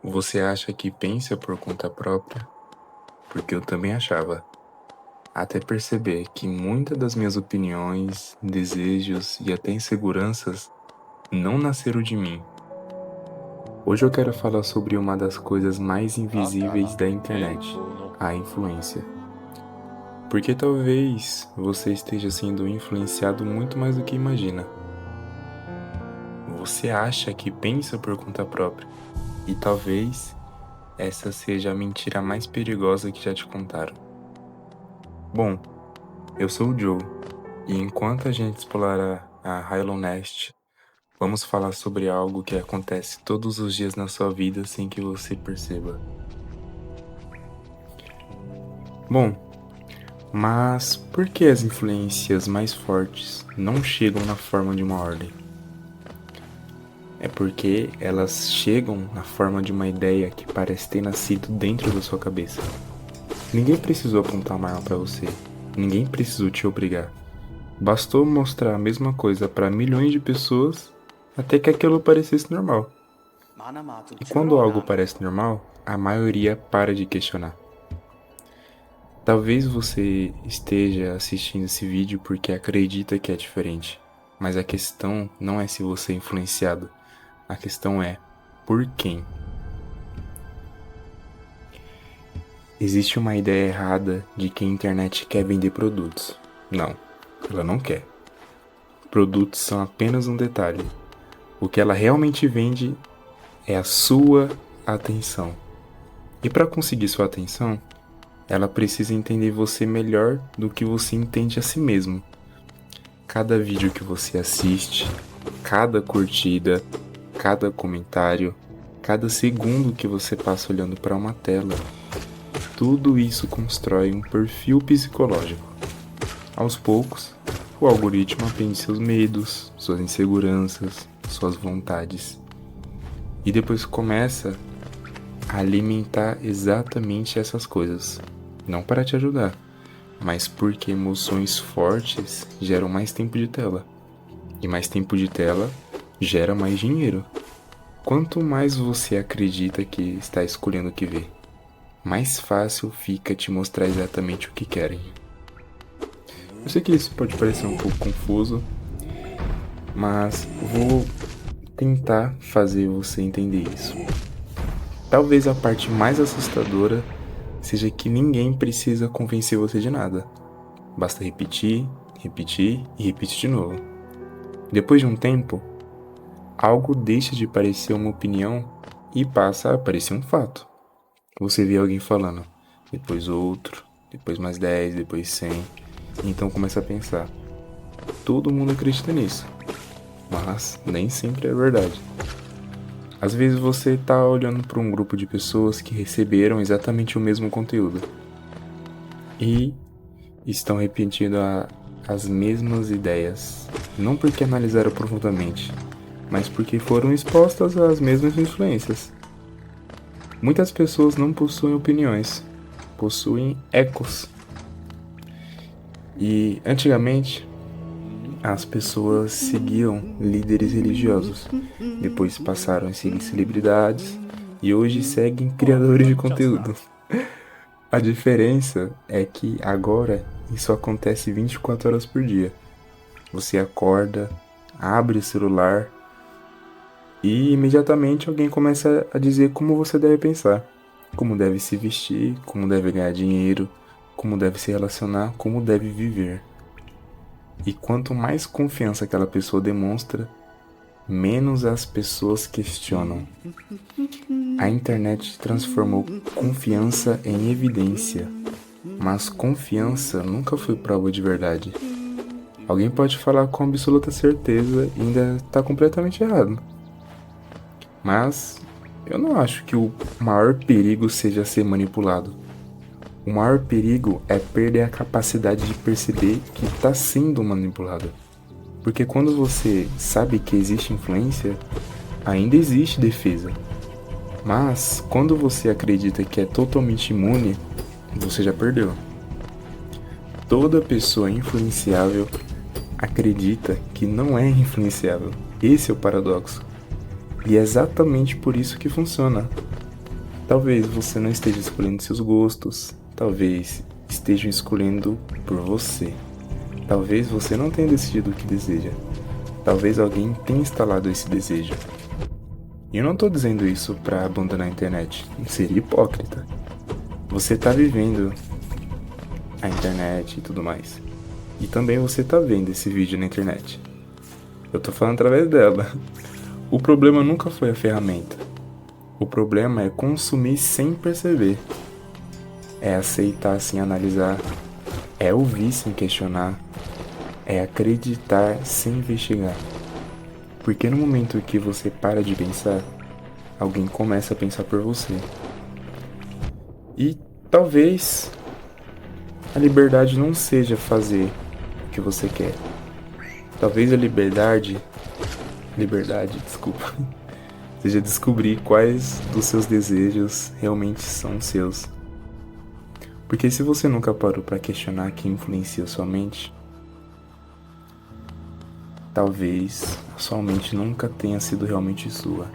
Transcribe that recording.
Você acha que pensa por conta própria? Porque eu também achava. Até perceber que muitas das minhas opiniões, desejos e até inseguranças não nasceram de mim. Hoje eu quero falar sobre uma das coisas mais invisíveis da internet, a influência. Porque talvez você esteja sendo influenciado muito mais do que imagina. Você acha que pensa por conta própria, e talvez essa seja a mentira mais perigosa que já te contaram. Bom, eu sou o Joe, e enquanto a gente explorar a Hylon Nest, vamos falar sobre algo que acontece todos os dias na sua vida sem que você perceba. Bom, mas por que as influências mais fortes não chegam na forma de uma ordem? É porque elas chegam na forma de uma ideia que parece ter nascido dentro da sua cabeça. Ninguém precisou apontar uma arma para você. Ninguém precisou te obrigar. Bastou mostrar a mesma coisa para milhões de pessoas até que aquilo parecesse normal. E quando algo parece normal, a maioria para de questionar. Talvez você esteja assistindo esse vídeo porque acredita que é diferente, mas a questão não é se você é influenciado, a questão é por quem. Existe uma ideia errada de que a internet quer vender produtos. Não, ela não quer. Produtos são apenas um detalhe. O que ela realmente vende é a sua atenção. E para conseguir sua atenção, ela precisa entender você melhor do que você entende a si mesmo. Cada vídeo que você assiste, cada curtida, cada comentário, cada segundo que você passa olhando para uma tela, tudo isso constrói um perfil psicológico. Aos poucos, o algoritmo aprende seus medos, suas inseguranças, suas vontades. E depois começa a alimentar exatamente essas coisas. Não para te ajudar, mas porque emoções fortes geram mais tempo de tela. E mais tempo de tela gera mais dinheiro. Quanto mais você acredita que está escolhendo o que ver, mais fácil fica te mostrar exatamente o que querem. Eu sei que isso pode parecer um pouco confuso, mas vou tentar fazer você entender isso. Talvez a parte mais assustadora seja que ninguém precisa convencer você de nada. Basta repetir, repetir e repetir de novo. Depois de um tempo, algo deixa de parecer uma opinião e passa a parecer um fato. Você vê alguém falando, depois outro, depois mais 10, depois 100. Então começa a pensar, todo mundo acredita nisso, mas nem sempre é verdade. Às vezes você está olhando para um grupo de pessoas que receberam exatamente o mesmo conteúdo e estão repetindo as mesmas ideias, não porque analisaram profundamente, mas porque foram expostas às mesmas influências. Muitas pessoas não possuem opiniões, possuem ecos. E antigamente, as pessoas seguiam líderes religiosos, depois passaram a seguir celebridades e hoje seguem criadores de conteúdo. A diferença é que agora isso acontece 24 horas por dia. Você acorda, abre o celular e imediatamente alguém começa a dizer como você deve pensar, como deve se vestir, como deve ganhar dinheiro, como deve se relacionar, como deve viver. E quanto mais confiança aquela pessoa demonstra, menos as pessoas questionam. A internet transformou confiança em evidência, mas confiança nunca foi prova de verdade. Alguém pode falar com absoluta certeza e ainda está completamente errado. Mas eu não acho que o maior perigo seja ser manipulado. O maior perigo é perder a capacidade de perceber que está sendo manipulado. Porque quando você sabe que existe influência, ainda existe defesa. Mas quando você acredita que é totalmente imune, você já perdeu. Toda pessoa influenciável acredita que não é influenciável. Esse é o paradoxo. E é exatamente por isso que funciona. Talvez você não esteja escolhendo seus gostos, talvez estejam escolhendo por você. Talvez você não tenha decidido o que deseja. Talvez alguém tenha instalado esse desejo. E eu não tô dizendo isso pra abandonar a internet. Seria hipócrita. Você tá vivendo a internet e tudo mais. E também você tá vendo esse vídeo na internet. Eu tô falando através dela. O problema nunca foi a ferramenta. O problema é consumir sem perceber. É aceitar sem analisar. É ouvir sem questionar. É acreditar sem investigar. Porque no momento que você para de pensar, alguém começa a pensar por você. E talvez a liberdade não seja fazer o que você quer. Talvez a liberdade, desculpa, seja descobrir quais dos seus desejos realmente são seus. Porque se você nunca parou para questionar quem influencia sua mente, talvez a sua mente nunca tenha sido realmente sua.